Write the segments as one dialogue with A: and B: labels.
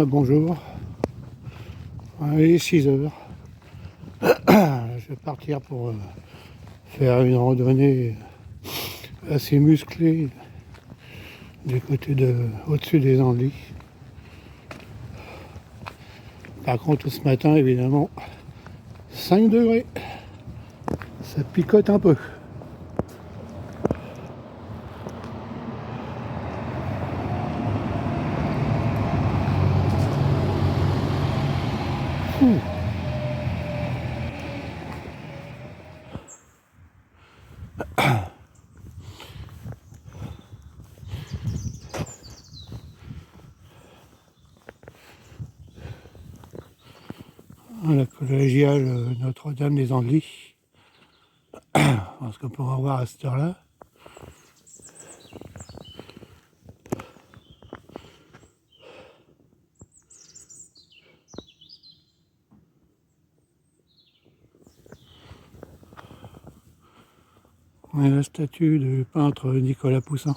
A: Bonjour, il est 6 heures. Je vais partir pour faire une randonnée assez musclée du côté au-dessus des Andelys. Par contre, ce matin, évidemment, 5 degrés, ça picote un peu. La collégiale Notre-Dame des Andelys. Ce qu'on pourra voir à cette heure-là. Et la statue du peintre Nicolas Poussin.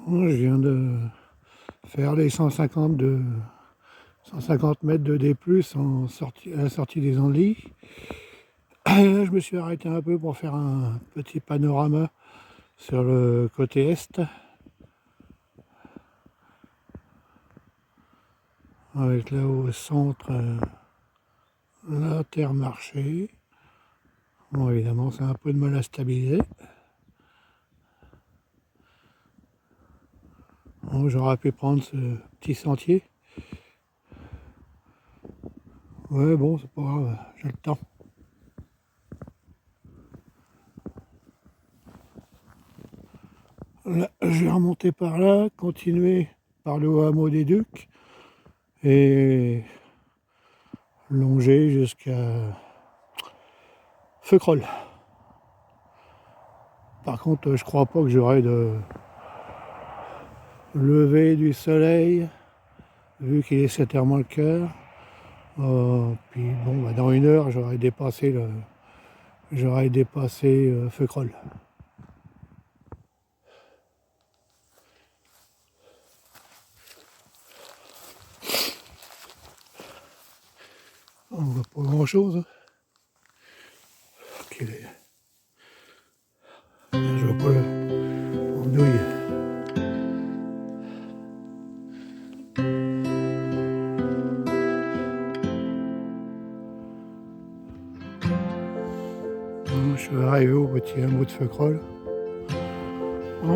A: Je viens de faire les 150 mètres de D+, à la sortie des Andelys. Et là, je me suis arrêté un peu pour faire un petit panorama sur le côté est, avec là au centre l'Intermarché. Bon, évidemment, c'est un peu de mal à stabiliser. Bon, j'aurais pu prendre ce petit sentier. Ouais, bon, c'est pas grave, j'ai le temps. Là, je vais remonter par là, continuer par le hameau des Ducs et longer jusqu'à Feucrol. Par contre, je crois pas que j'aurai de lever du soleil, vu qu'il est 7h moins le quart. Puis bon, dans 1 heure, j'aurai dépassé Feucrol. On voit pas grand chose. Je vois pas le douille. Je suis arrivé au petit hameau de Feucrol.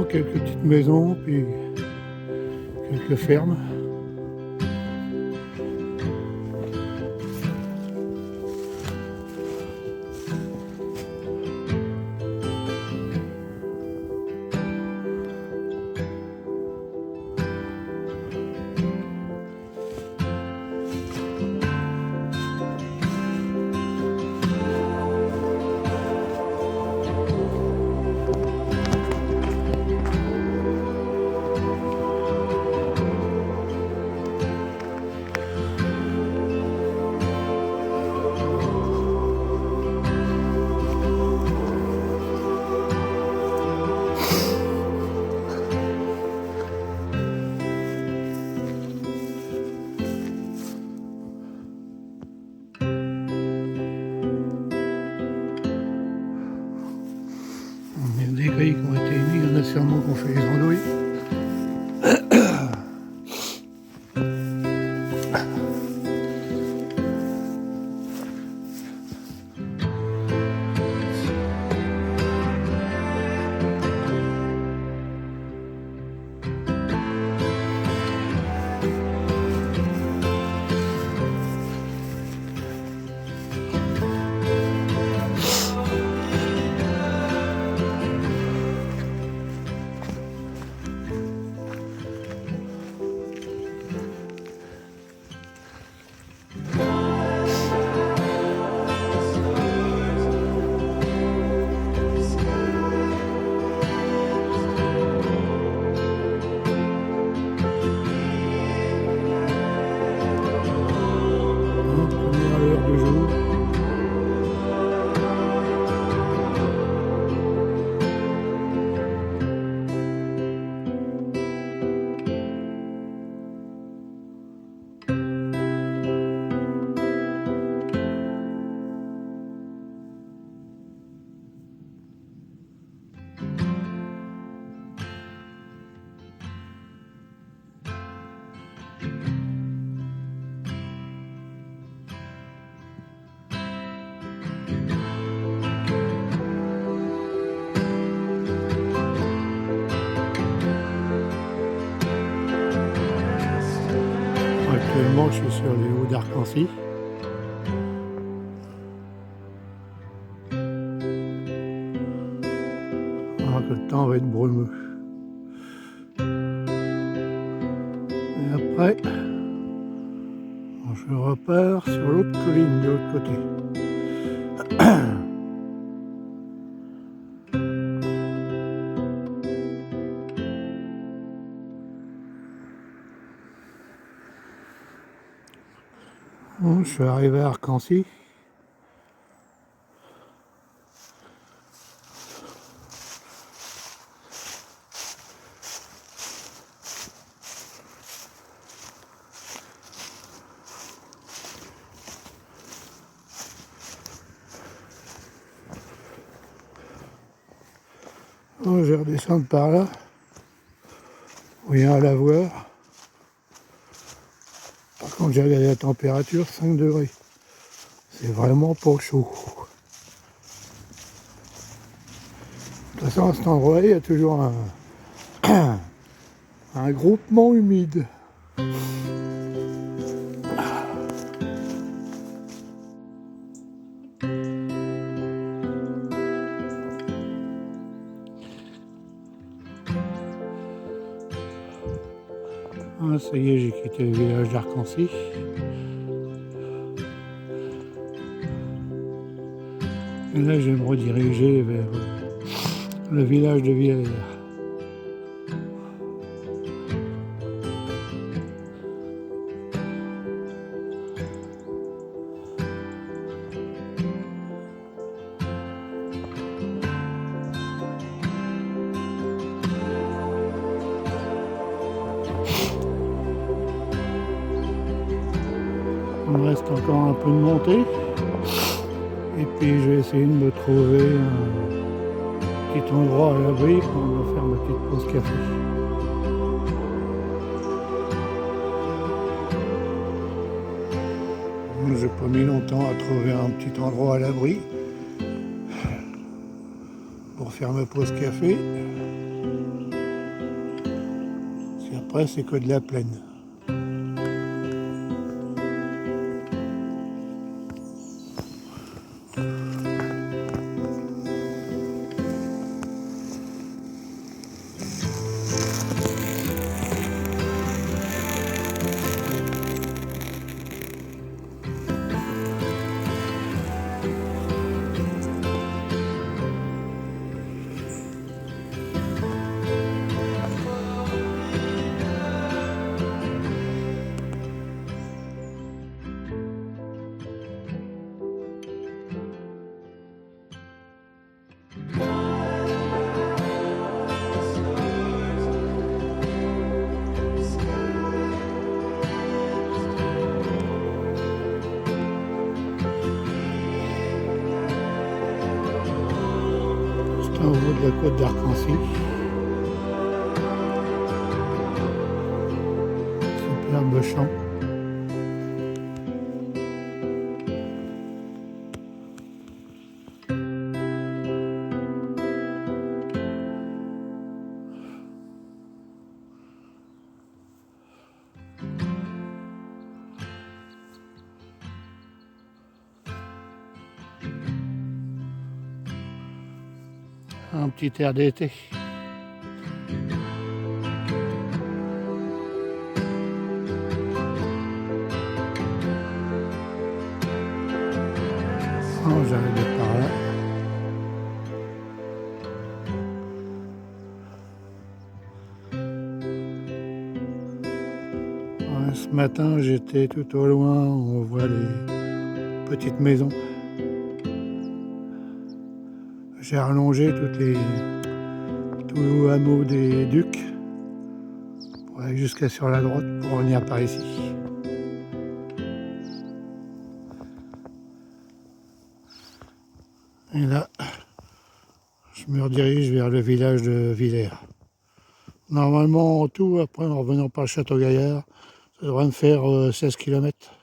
A: Quelques petites maisons, puis quelques fermes. Il y a des grilles qui ont été émises, il y en a sûrement qui ont fait les andouilles. Actuellement, je suis sur les hauts d'Arcancy. Alors que le temps va être brumeux. Et après, je repars sur l'autre colline de l'autre côté. Bon, je suis arrivé à Arcancy. Bon, je vais redescendre par là. Rien à la voir. Par contre, j'ai regardé la température, 5 degrés. C'est vraiment pas chaud. De toute façon, à cet endroit-là, il y a toujours un groupement humide. Ah, ça y est, j'ai quitté le village d'Arcancy. Et là, je vais me rediriger vers le village de Villers. Il me reste encore un peu de montée. Et puis je vais essayer de me trouver un petit endroit à l'abri pour me faire ma petite pause café. J'ai pas mis longtemps à trouver un petit endroit à l'abri pour faire ma pause café. Puis après c'est que de la plaine. C'est en haut de la côte d'Arcancy. Superbe champ. Un petit air d'été. Oh, j'arrive par là. Ouais, ce matin, j'étais tout au loin, on voit les petites maisons. J'ai rallongé tout le hameau des Ducs pour aller jusqu'à sur la droite pour revenir par ici. Et là, je me redirige vers le village de Villers. Normalement, en tout, après en revenant par le Château Gaillard, ça devrait me faire 16 km.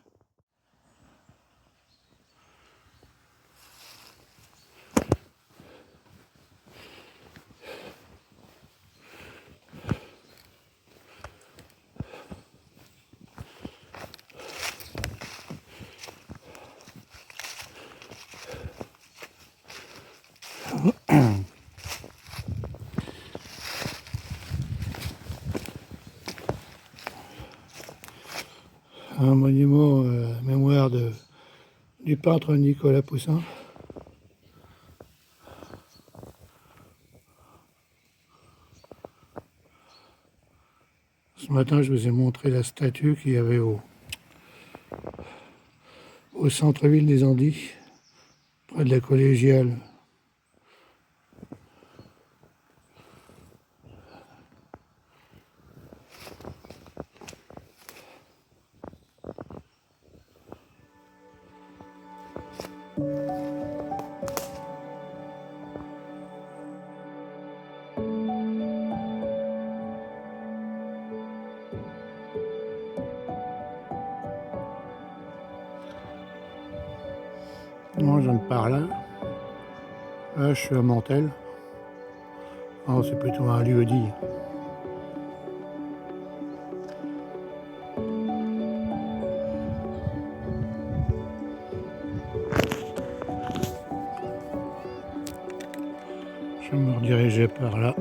A: Un monument mémoire du peintre Nicolas Poussin. Ce matin, je vous ai montré la statue qu'il y avait au centre-ville des Andelys, près de la collégiale. Moi, je viens de par là. Là, je suis à Mantel. Oh, c'est plutôt un lieu-dit. Je vais me rediriger par là.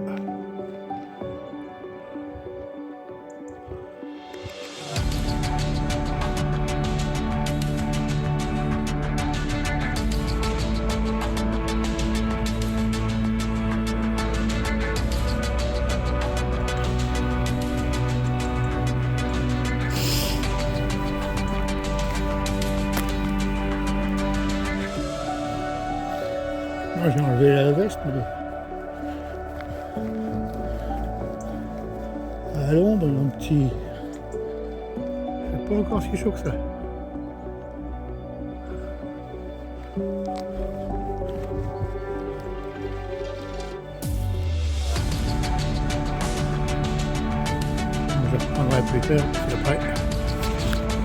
A: Moi, j'ai enlevé la veste, mais à Londres, un petit... C'est pas encore si chaud que ça. Je reprendrai plus tard, c'est après.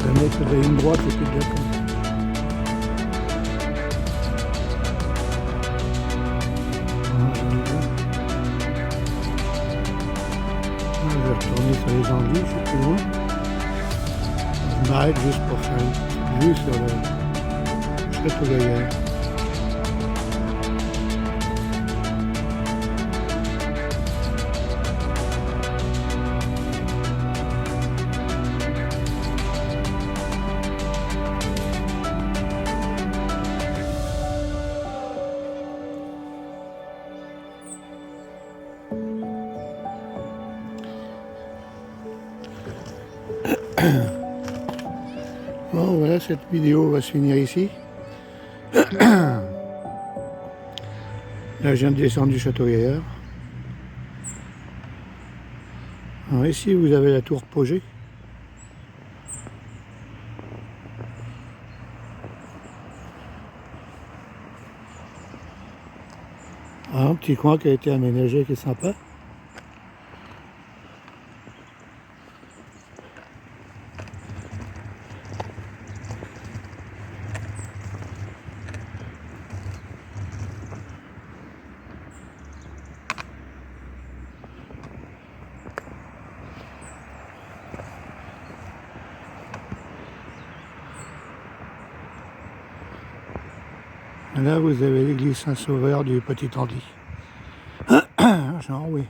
A: Le mec de la ligne droite et puis de la pointe. Je vais retourner sur les Andelys, c'est plus loin. Je m'arrête juste pour faire une petite vue sur le château Gaillard. Bon, voilà, cette vidéo va se finir ici. Là, je viens de descendre du château Gaillard. Alors ici, vous avez la tour Pogé. Un petit coin qui a été aménagé, qui est sympa. Et là, vous avez l'église Saint-Sauveur du Petit Andy. Genre, oui.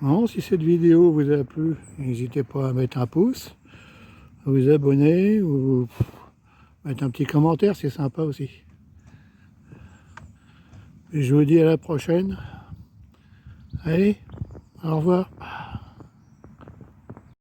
A: Bon, si cette vidéo vous a plu, n'hésitez pas à mettre un pouce, à vous abonner ou mettre un petit commentaire, c'est sympa aussi. Et je vous dis à la prochaine. Allez, au revoir.